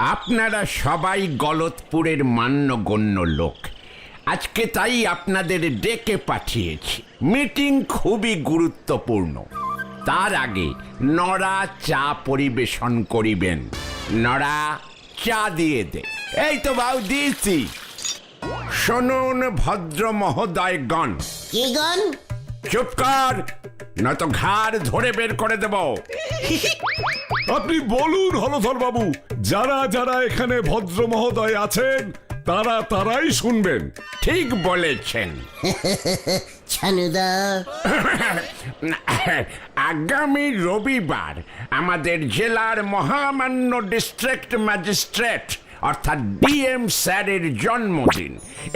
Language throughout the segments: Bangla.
আপনারা সবাই গলতপুরের মান্যগণ্য লোক। আজকে তাই আপনাদের ডেকে পাঠিয়েছি। মিটিং খুবই গুরুত্বপূর্ণ। তার আগে নড়া চা পরিবেশন করিবেন। নড়া, চা দিয়ে দে। এই তো বাউ দিয়েছি। শুনুন ভদ্র মহোদয়গণ। কি গণ? চুপ কর, নয়তো ঘাড় ধরে বের করে দেব। আপনি বলুন হলধর বাবু, যারা যারা এখানে ভদ্র মহোদয় আছেন তারাই শুনবেন। ঠিক বলেছেন। ছানুদা, আগামী রবিবার আমাদের জেলার মহামান্য ডিস্ট্রিক্ট ম্যাজিস্ট্রেট অর্থাৎ ডিএম স্যারের জন্মদিন।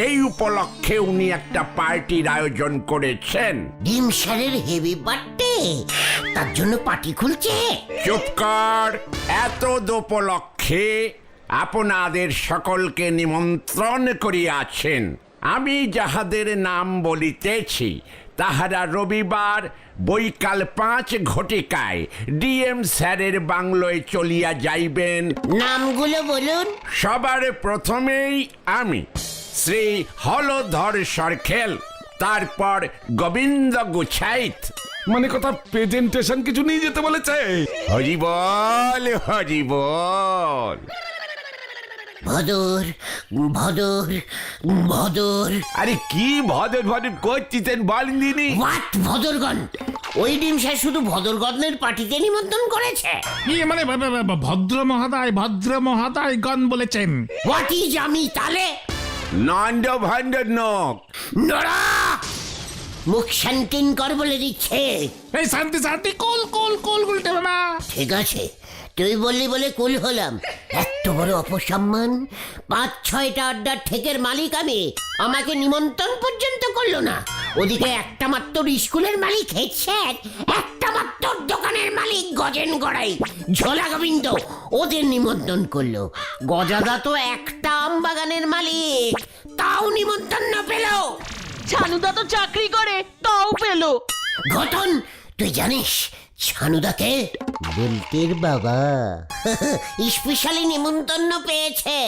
এই উপলক্ষে উনি একটা পার্টির আয়োজন করেছেন। ডিম স্যারের হেভি বার্থডে, তার জন্য পার্টি খুলছে। চুপ কর। এত উপলক্ষে আপনাদের সকলকে নিমন্ত্রণ করিয়াছেন। আমি যাহাদের নাম বলিতেছি তাহারা রবিবার বৈকাল 5 ঘটিকায় ডিএম স্যারের বাংলোয় চলিয়া যাইবেন। নামগুলো বলুন। সবার প্রথমেই আমি, শ্রী হলধর সরখেল, তারপর গোবিন্দ গুছাইত। মানে কথা প্রেজেন্টেশন কিছু নিয়ে যেতে বলেছে। হরি বল, হরি বল। ভদর ভদর ভদর। আরে কি ভদর ভদর করছিস বলেন দিনি? হোয়াট ভদরগণ? ওই ডিম স্যার শুধু ভদরগণের পার্টিতে নিমন্ত্রণ করেছে। মানে ভদ্র মহাদয় গণ বলেছেন। হোয়াট ইজ আমি তালে? নন্দ ভন্ড নক। নড়া, মুখ শান্তিন কর বলে দিচ্ছে। এই শান্তি শান্তি, কুল কুল কুল উল্টে মামা। ঠিক আছে, তুই বললি বলে কুল হলাম। এত বড় অপসম্মান! 5-6টা আড্ডার ঠেকের মালিক আমি, আমাকে নিমন্ত্রণ পর্যন্ত করলো না। ওদিকে একটা মাত্র স্কুলের মালিক হেডস্যার, একটা মাত্র দোকানের মালিক গজেন গড়াই, ঝোলা গোবিন্দ ওদের নিমন্ত্রণ করলো। গজাদা তো একটা আম বাগানের মালিক, তাও নিমন্ত্রণ না পেল। ছানুদা তো চাকরি করে, তাও পেলো। ঘটন, তুই জানিস ছানুদাকে? বলতের বাবা স্পেশালি নিমন্ত্রণ পেয়েছে।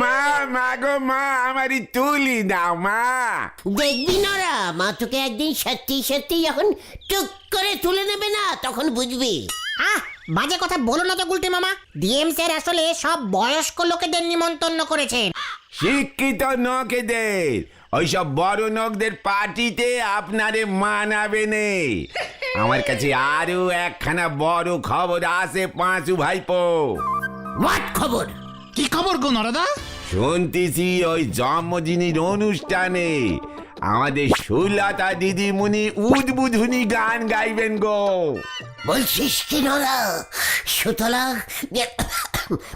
মা, মা গো মা, আমারই তুলি দাও মা। দেখবি নরা, মা তোকে একদিন সত্যি সত্যি যখন টুক করে তুলে নেবে না, তখন বুঝবি। বাজে কথা বলো না তো গুলটে মামা। ডিএম স্যার আসলে সব বয়স্ক লোকেদের নিমন্ত্রণ করেছেন। শিক্ষিত নকেদের, ওইসব বড় নকদের পার্টিতে আপনারে মানাবে নেই। আমার কাছে আরো একখানা বড় খবর আছে পাঁচু ভাইপো। হোয়াট খবর? কি খবর গো নরদা? শুনতেছি ওই জন্মদিনের অনুষ্ঠানে আমাদের সুলতা দিদিমণি উদ্বোধনী গান গাইবেন গো। বলছিস কি নরা? সুতলা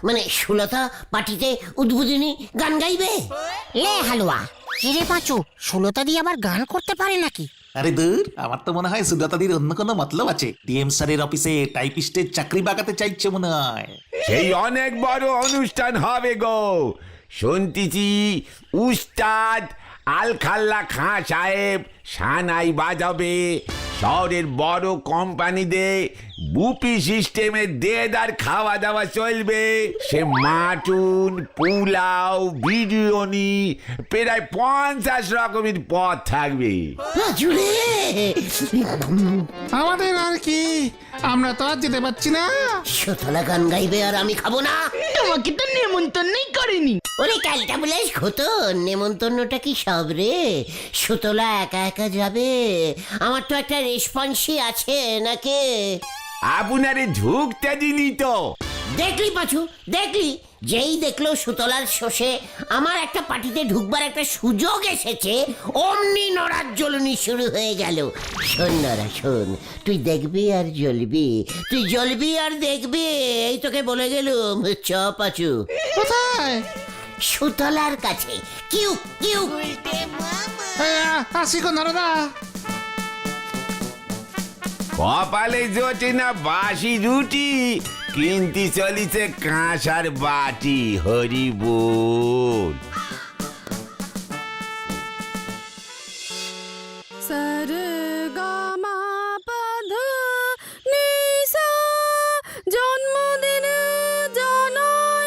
মানে সুলতা পার্টিতে উদ্বোধনী গান গাইবে? লে হালুয়া, হিরে পাঁচু, সুলতা দিয়ে আবার গান করতে পারে নাকি? আরে দূর, আমার তো মনে হয় সুজাতাদির অন্য কোনো মতলব আছে। ডিএম স্যারের অফিসে টাইপিস্টের চাকরি বাগাতে চাইছে মনে হয়। সেই অনেক বড় অনুষ্ঠান হবে গো। শুনতেছি উস্তাদ আলখাল্লা খাঁ সাহেব সানাই বাজাবে। শহরের বড় কোম্পানিদের বুপি সিস্টেমে দেদার খাওয়া দাওয়া চলবে। সে মাটুন, পোলাও, বিরিয়ানি, প্রায় 50 রকমের পদ থাকবে। জুড়ে আমাদের আর কি, আমরা তো আর যেতে পারছি না। সুতলা গান গাইবে আর আমি খাবো না? তোমাকে তো নেমন্তন্নই করেনি। ওরে ক্যালটা বলে খতন, নেমন্তন্নটা কি সব রে? সুতলা একা একা যাবে? আমার তো একটা রেসপন্সি আছে নাকি? আপনারে ঢুকতে দিলি তো? দেখলি পাছু, দেখলি? যেই দেখলো সুতলার শোষে আমার একটা পার্টিতে ঢুকবার একটা সুযোগ এসেছে, অমনি নড়ার জ্বলনি শুরু হয়ে গেল। শোন নড়া শোন, তুই দেখবি আর জ্বলবি, তুই জ্বলবি আর দেখবি, এই তোকে বলে গেলুম। চ পাছু। কোথায়? সুতলার কাছে। কিউ কিউ। আসি গো নরদা। কপালে জোটে না বাসি রুটি, কিনতে চলিছে কাঁসার বাটি। হরি বল। জন্মদিনে জানাই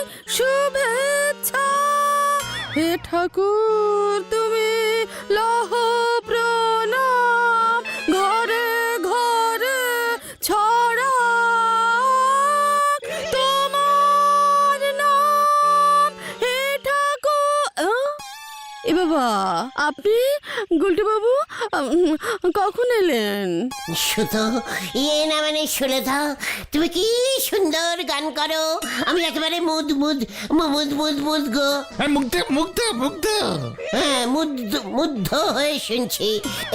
শুভেচ্ছা। হে ঠাকুর তুমি লহ প্রণাম, ঘরে ঘরে ছড়া তোমার নাম। হে ঠাকুর, এ বাবা আপনি গুলটে বাবু কখন এলেন? সুতো ইয়ে না মানে সুলেধা, তুমি কি সুন্দর গান করো, আমি একেবারে মুদ মুদ মুদ মুদ মুদ গো। মুগ্ধ হ্যাঁ, মুগ্ধ হয়ে শুনছি।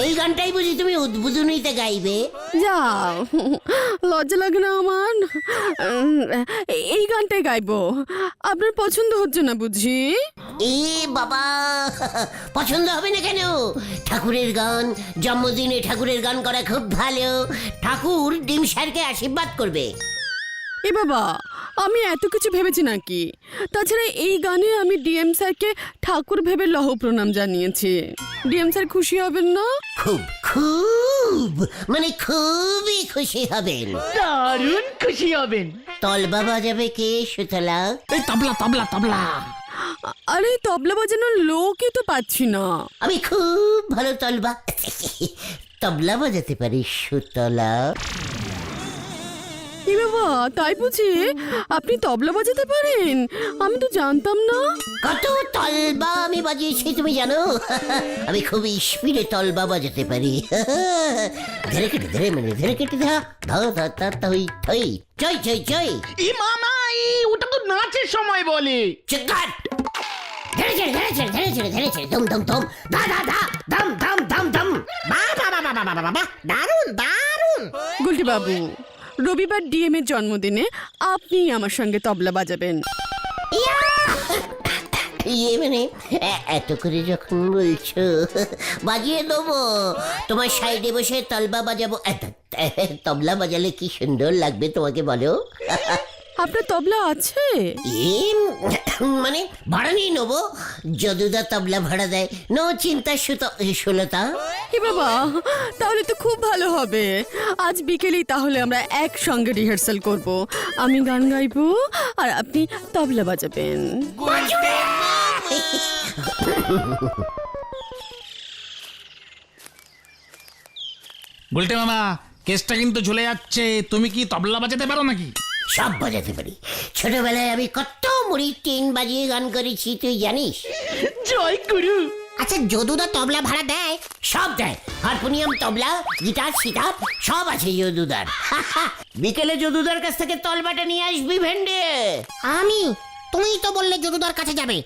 এই গানটাই বুঝি তুমি উদ্বোধনীতে গাইবে? যাও, লজ্জা লাগে না আমার? এই গানটাই গাইবো। আপনার পছন্দ হচ্ছে না বুঝি? এ বাবা, পছন্দ হবে না কেন? ঠাকুরের গান, জন্মদিনে ঠাকুরের গান করা খুব ভালো। ঠাকুর ডিম স্যারকে আশীর্বাদ করবে। এ বাবা, আমি এত কিছু ভেবেছি নাকি? তাছাড়া এই গানে আমি ডিএম স্যারকে ঠাকুর ভেবে লহ প্রণাম জানিয়েছি। ডিএম স্যার খুশি হবেন না? খুব খুব মানে খুবই খুশি হবেন। দারুণ খুশি হবেন। তলবা বাজাবে কে সুতলা? এই তবলা আরে তবলা বাজানোর লোকই তো পাচ্ছি না। আমি খুব ভালো তবলা বাজাতে পারি সুতলা। এ বাবা, তাই বুঝি আপনি তবলা বাজাতে পারেন? আমি তো জানতাম না। কত তলবা আমি বাজিয়েছি তুমি জানো? আমি খুব স্পিডে তলবা বাজাতে পারি। ধরে কেটে ধরে মানে ধরে কেটে ধা ধা ধা ধা থই থই চই চই চই। ই মামা, ওটা তো নাচের সময় বলে। চিৎকার! ধরেছে ধরেছে ধরেছে ধরেছে দম দম দম ধা ধা ধা দম দম দম দম। বাবা দারুন দারুন। গুলটি বাবু, রবিবার ডিএম এর জন্মদিনে আপনি আমার সঙ্গে তবলা বাজাবেন। ইয়ে মানে এত করে যখন বলছো বাজিয়ে দেবো। তোমার সাইডে বসে তলবা বাজাবো। তবলা বাজালে কি সুন্দর লাগবে তোমাকে বলো। আপনার তবলা আছে? মানে ভাড়া নিয়ে নেবো। যদুদা তবলা ভাড়া দেয়, নো চিন্তা সুলতা। এ বাবা, তাহলে তো খুব ভালো হবে। আজ বিকেলেই তাহলে আমরা একসঙ্গে রিহার্সাল করব। আমি গান গাইবো আর আপনি তবলা বাজাবেন। গুলটে মামা, কেসটা কিন্তু ঝুলে যাচ্ছে। তুমি কি তবলা বাজাতে পারো নাকি? সব বাজাতে পারি। ছোটবেলায় আমি কত মুড়ি টিন বাজিয়ে গান করেছি তুই জানিস? জয় গুরু। আচ্ছা, যদুদা তবলা ভাড়া দেয়? সব দেয়। হারমোনিয়াম, তবলা, গিটার, সিতার সব আছে যদুদার। বিকেলে যদুদার কাছ থেকে তলবাটা নিয়ে আসবি ভেন্ডে। তুমিই তো বললে যদুদার কাছে যাবে।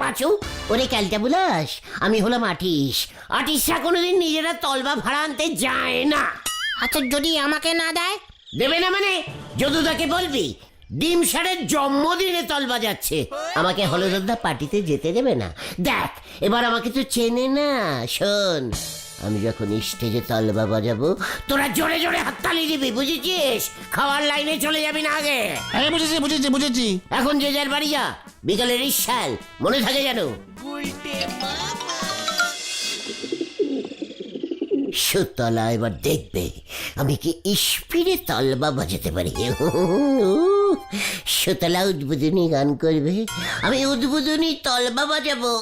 পাঁচু, ওরে ক্যালটা বুলাস, আমি হলাম আর্টিস্টরা কোনোদিন নিজেরা তলবা ভাড়া আনতে যায় না। আচ্ছা, যদি আমাকে না দেয়? দেবে না মানে? যদুদাকে বলবি ডিম স্যারের জন্মদিনে তলবা যাচ্ছে, আমাকে হলদরদা পার্টিতে যেতে দেবে না। দেখ, এবার আমাকে তো চেনে না। শোন, আমি যখন স্টেজে তলবা বাজাবো তোরা জোরে জোরে হাততালি দিবি, বুঝেছিস? খাওয়ার লাইনে চলে যাবি না আগে। বুঝেছি। এখন যে যার বাড়ি যা, বিকালে রিসাল মনে থাকে যেন। সুতলা এবার দেখবে আমি কি স্পিডে তলবা বাজাতে পারি। সুতলা উদ্বোধনী গান করবে, আমি উদ্বোধনী তলবা বাজাবো।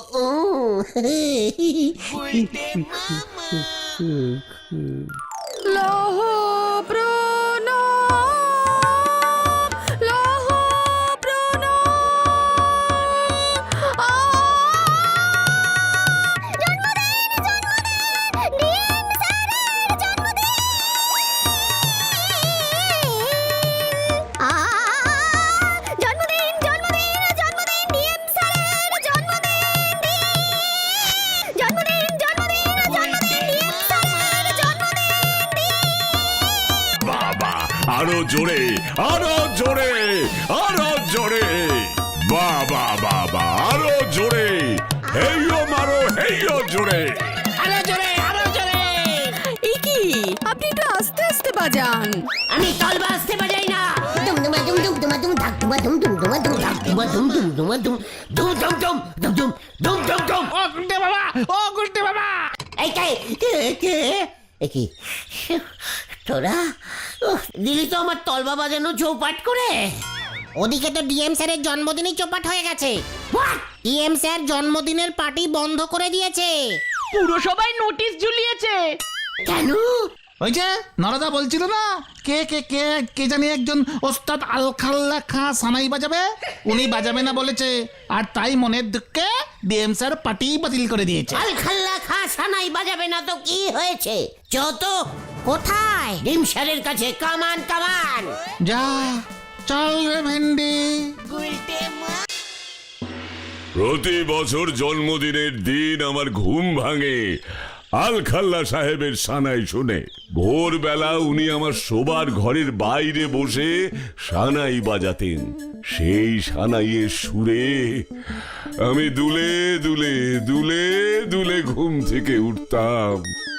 লহ প্রণাম, লহ প্রণাম। বাবা, আরো জোরে আরো জোরে আরো জোরে। বাবা বাবা, আরো জোরে। হেইও মারো, হেইও জোরে। এই কি, আপনি একটু আস্তে আস্তে বাজান। আমি তলবা আসতে বাজাই না। দুমদুমা দুমদুমা দুম ধাক দুমা দুম দুমদুমা দুম ধাক দুমা দুম দুমদুমা দুম দুম দুম দুম দুম দুম দুম দুম দুম। ও গুলটে বাবা। এই কে কি তোরা দিলি তো আমার তলবা বাজানো চৌপাট করে। ওদিকে তো ডিএম স্যারের জন্মদিনই চোপাট হয়ে গেছে। ডিএম স্যার জন্মদিনের পার্টি বন্ধ করে দিয়েছে। পুরসভায় নোটিশ ঝুলিয়েছে। কেন? ওই যে নরদা বলছিল না, কে কে কে কে জানি একজন ওস্তাদ আলখাল্লা খা সানাই বাজাবে, উনি বাজাবে না বলেছে, আর তাই মনের দুঃখে ডিএম স্যার পার্টি বাতিল করে দিয়েছে। আলখাল্লা খা সানাই বাজাবে না তো কি হয়েছে? যত কোথায়? ডিম স্যারের কাছে, কামান কামান। যা চল রে ভেন্ডি। প্রতি বছর জন্মদিনের দিন আমার ঘুম ভাঙে আলখাল্লা সাহেবের সানাই শুনে। ভোরবেলা উনি আমার শোবার ঘরের বাইরে বসে সানাই বাজাতেন। সেই সানাইয়ের সুরে আমি দুলে দুলে দুলে দুলে ঘুম থেকে উঠতাম।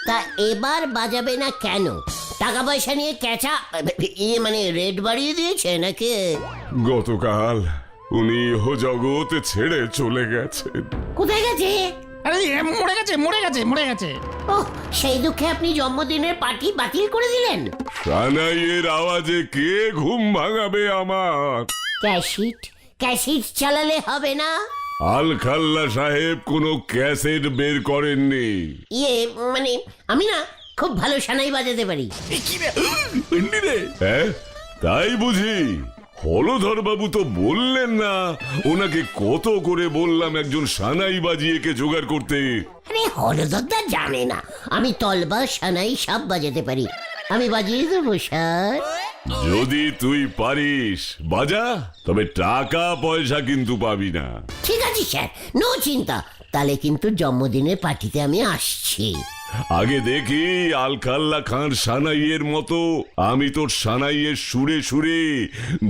তা এবার বাজাবে না কেন? টাকা পয়সা নিয়ে ক্যাচা মানে রেট বাড়িয়ে দিয়েছে নাকি? গতকাল উনি ইহ জগৎ ছেড়ে চলে গেছেন। কোথায় গেছে? আরে মরে গেছে মরে গেছে মরে গেছে। ওহ, সেই দুঃখে আপনি জন্মদিনের পার্টি বাতিল করে দিলেন? সানাইয়ের আওয়াজে কে ঘুম ভাঙাবে আমার? ক্যাসিট ক্যাসিট চালালে হবে না? আলখাল্লা সাহেব কোনো ক্যাসেট বের করেননি। ইয়ে মানে আমি না খুব ভালো সানাই বাজাতে পারি। হ্যাঁ, তাই বুঝি? হলধর বাবু তো বললেন না ওনাকে কত করে বললাম একজন সানাই বাজিয়েকে জোগাড় করতে। আরে হলদরদা জানে না আমি তলবা সানাই সব বাজাতে পারি। আমি বাজিয়ে দেবো স্যার। যদি তুই পারিস বাজা, তবে টাকা পয়সা কিন্তু পাবি না। ঠিক আছে স্যার, নো চিন্তা। তাহলে কিন্তু জন্মদিনের পার্টিতে আমি আসছি। আগে দেখি আলখাল্লা খান সানাইয়ের মতো আমি তোর সানাইয়ের সুরে সুরে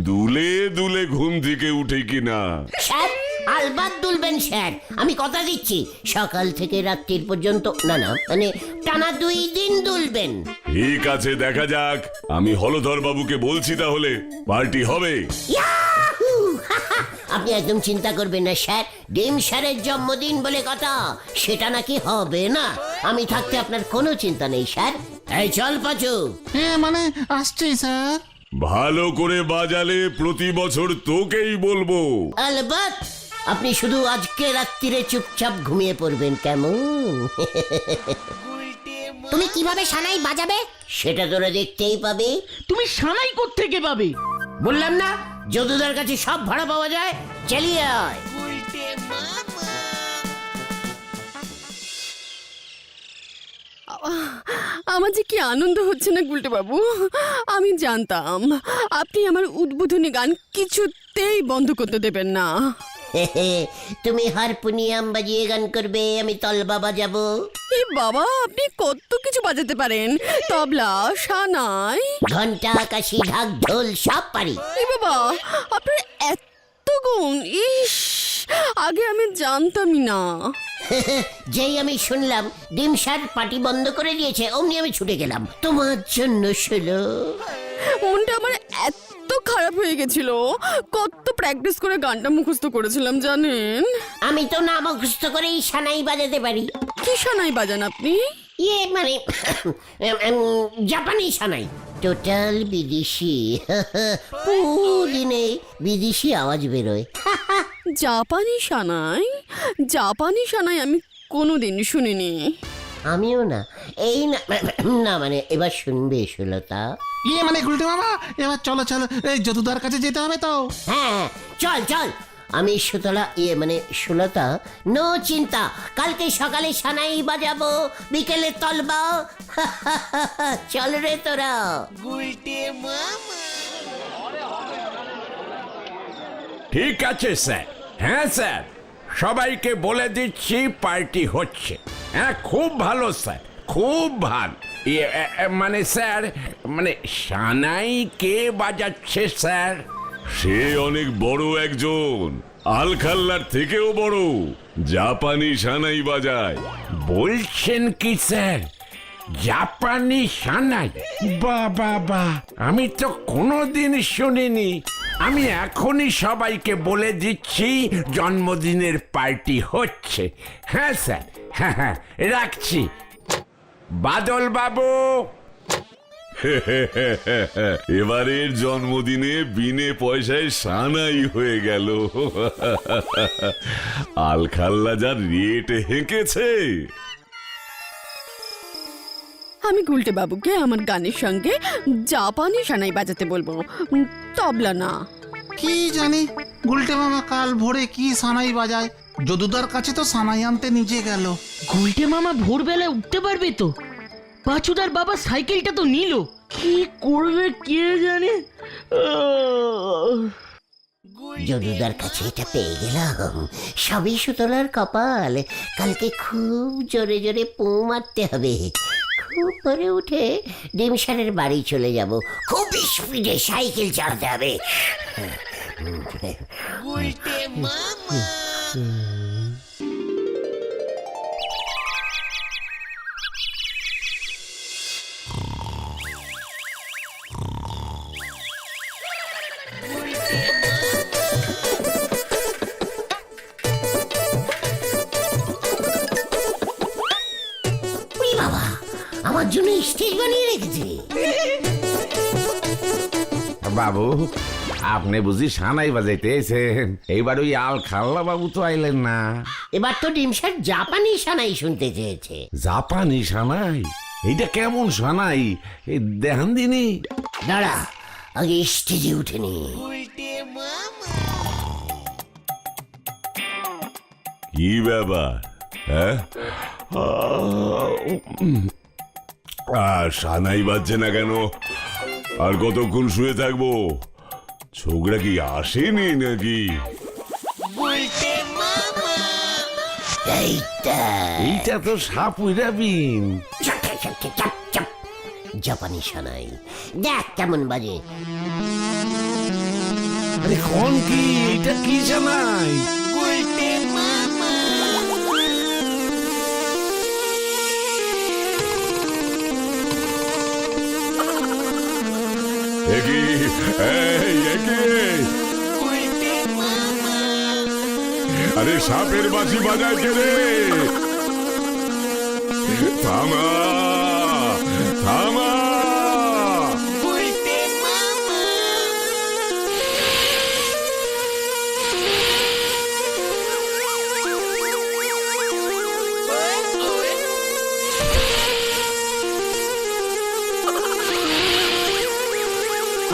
দুলে দুলে ঘুম থেকে উঠে কিনা। স্যার আলবাত দুলবেন স্যার, আমি কথা দিচ্ছি। সকাল থেকে রাত্রির পর্যন্ত, না না মানে টানা 2 দিন দুলবেন। ঠিক আছে, দেখা যাক। আমি হলধর বাবুকে বলছি, তাহলে পার্টি হবে। ইয়াহু! আপনি একদম চিন্তা করবেন না স্যার, ডিম স্যারের জন্মদিন বলে কথা, সেটা নাকি হবে না। আমি থাকতে আপনার কোনো চিন্তা নেই স্যার। এই চল পাচু। হ্যাঁ মানে আসছি স্যার। ভালো করে বাজালে প্রতি বছর তোকেই বলবো। আলবাত, আপনি শুধু আজকে রাত্রিরে চুপচাপ ঘুমিয়ে পড়বেন, কেমন? তুমি কিভাবে সানাই বাজাবে? সেটা তোরা দেখতেই পাবে। তুমি সানাই কোত্থেকে পাবে? বললাম না যদুদার কাছে সব ভাড়া পাওয়া যায়, চালিয়ে আয়। আমার যে কি আনন্দ হচ্ছে না গুলটে বাবু। আমি জানতাম আপনি আমার উদ্বোধনী গান কিছুতেই বন্ধ করতে দেবেন না। তুমি হারমোনিয়াম বাজিয়ে গান করবে, আমি তলবা বাজাবো। এই বাবা, আপনি কত কিছু বাজাতে পারেন, তবলা, সানাই, ঘন্টা, কাশি, ঢাক, ঢোল সব পারি। এই বাবা, আপনার এত গুণ! ইস, আগে আমি জানতামই না। যেই আমি শুনলাম ডিম স্যার পার্টি বন্ধ করে দিয়েছে, অমনি আমি ছুটে গেলাম তোমার জন্য। শুলো, মনটা আমার এত খারাপ হয়ে গেছিল, কত প্র্যাকটিস করে গানটা মুখস্থ করেছিলাম জানেন। আমি তো না মুখস্থ করেই সানাই বাজাতে পারি। কি সানাই বাজান আপনি? ইয়ে মানে জাপানি সানাই, টোটাল বিদেশি। পুদিনে বিদেশি আওয়াজ বেরোয়। জাপানি সানাই? জাপানি সানাই আমি কোনোদিন শুনিনি। আমিও না। এই না না মানে এবার শুনবে সুলতা। ইয়ে মানে গুলটে মামা, এবার চলো চলো, এই যদুদার কাছে যেতে হবে তো। হ্যাঁ চল চল। আমি সুতলা ইয়ে মানে সুলতা, নো চিন্তা। কালকে সকালে সানাই বাজাবো, বিকেলে তলবা। চল রে তোরা। ঠিক আছে স্যার। হ্যাঁ স্যার, সবাইকে বলে দিচ্ছি পার্টি হচ্ছে। হ্যাঁ খুব ভালো স্যার, খুব ভালো। মানে স্যার, মানে সানাই কে বাজাচ্ছে স্যার? সে অনেক বড় একজন, আলখাল্লার থেকেও বড়, জাপানি সানাই বাজায়। বলছেন কি স্যার? জাপানি সানাই? বাবা, আমি তো কোনোদিন শুনিনি। আমি এখনই সবাইকে বলে দিচ্ছি জন্মদিনের পার্টি হচ্ছে। হ্যাঁ স্যার, হ্যাঁ হ্যাঁ রাখছি। বাদল বাবু, এবারের জন্মদিনে বিনে পয়সায় সানাই হয়ে গেল। আলখাল্লা যা রেট হেঁকেছে। আমি গুলটে বাবুকে আমার গানের সঙ্গে জাপানি সানাই বাজাতে বলবো, তবলা না। কি জানি গুলটে মামা কাল ভোরে কি সানাই বাজায়। যদুদার কাছে তো সানাই আনতে নিজে গেল। গুলটে মামা ভোরবেলায় উঠতে পারবে তো? পাঁচুদার বাবা সাইকেলটা তো নিল, কি করবে কে জানে। যদুদার কাছে এটা পেয়ে গেলাম, সবই সুতলার কপাল। কালকে খুব জোরে জোরে পু মারতে হবে। খুব ভোরে উঠে ডিমসারের বাড়ি চলে যাব। খুব স্পিডে সাইকেল চালাতে হবে। ওরে বাবা, আমার জন্য স্টেজ বানিয়ে রেখেছে। বাবু, আপনি বুঝি সানাই বাজাইতে এসেছেন? এইবার ওই আলখাল্লা বাবু তো আইলেন না। এবার তো ডিমসার জাপানি সানাই শুনতে চেয়েছে। জাপানি সানাই? এইটা কেমন সানাই? এই দেখান দিনি। দাঁড়া, আগে স্টেজে উঠে নি। কি ব্যাপার, হ্যাঁ? সানাই বাজছে না কেন? আর কতক্ষণ শুয়ে থাকবো? ছোকরা কি আসেনি নাকি? এইটা তো সাপুইরা বিন। চাপ, চাপ, চাপ, চাপ, চাপ। জাপানি সানাই দেখ কেমন বাজে। আরে কোন কি? এইটা কি সানাই? আরে সাপের বাঁশি বাজায় কে রে? থামা, থামা।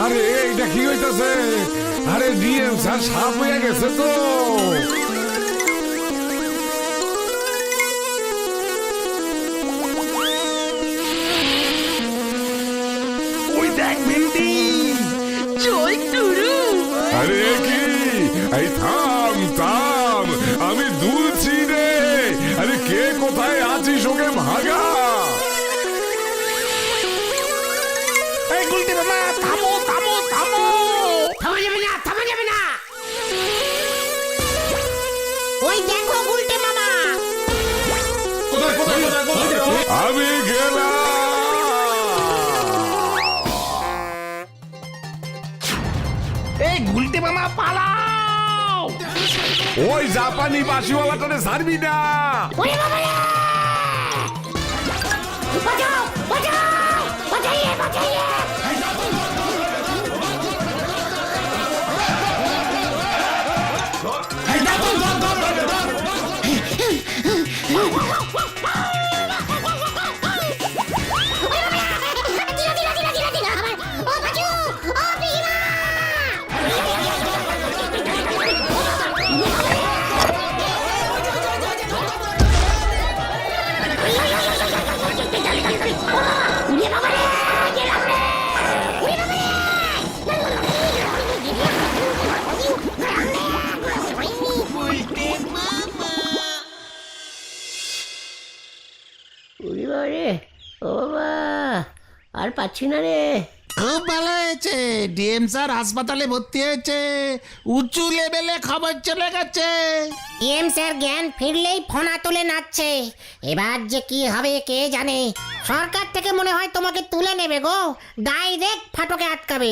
আরে এইটা কি হইতাছে? আরে ডিএম স্যার সাপ হয়ে গেছে তো। ওই দেখ ভিন্ডি। জয় গুরু। আরে কি? এই থাম, থাম, আমি দুলছি রে। আরে কে কোথায় আছিস ওকে ভাগা। এই গুলটে মামা থামো, থামো, থামো। থামা যাবে না, থামা যাবে না। ওই দেখো গুলটে মামা। আমি গেলাম। এই গুলটে মামা পালাও। ওই জাপানি বাঁশিওয়ালাটারে ছাড়বি না। ওরে বাবা রে! বাঁচাও, বাঁচাও, বাঁচাইয়ে, বাঁচাইয়ে। ও বাবা, আর পাচ্ছি না রে। খুব ভালো হয়েছে, ডিএম স্যার হাসপাতালে ভর্তি হয়েছে। উঁচু লেভেলে খবর চলে গেছে। ডিএম স্যার জ্ঞান ফিরলেই ফোনা তুলে নাচছে। এবার যে কি হবে কে জানে। সরকার থেকে মনে হয় তোমাকে তুলে নেবে গো, ডাইরেক্ট ফাটকে আটকাবে।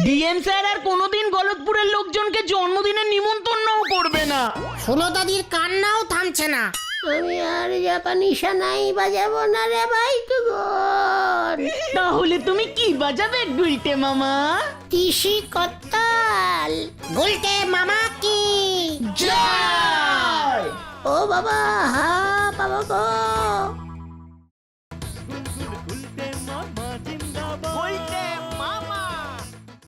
ডিএম স্যার আর কোনোদিন গলতপুরের লোকজনকে জন্মদিনের নিমন্ত্রণও করবে না। সুলতাদির কান্নাও থামছে না। আমি আর জাপানি সানাই বাজাবো না রে ভাই তো গো। গড! তাহলে তুমি কি বাজাবে গুলটে মামা? তিসি কত্তাল! গুলটে মামা কি ও বাবা, হা বাবা গো!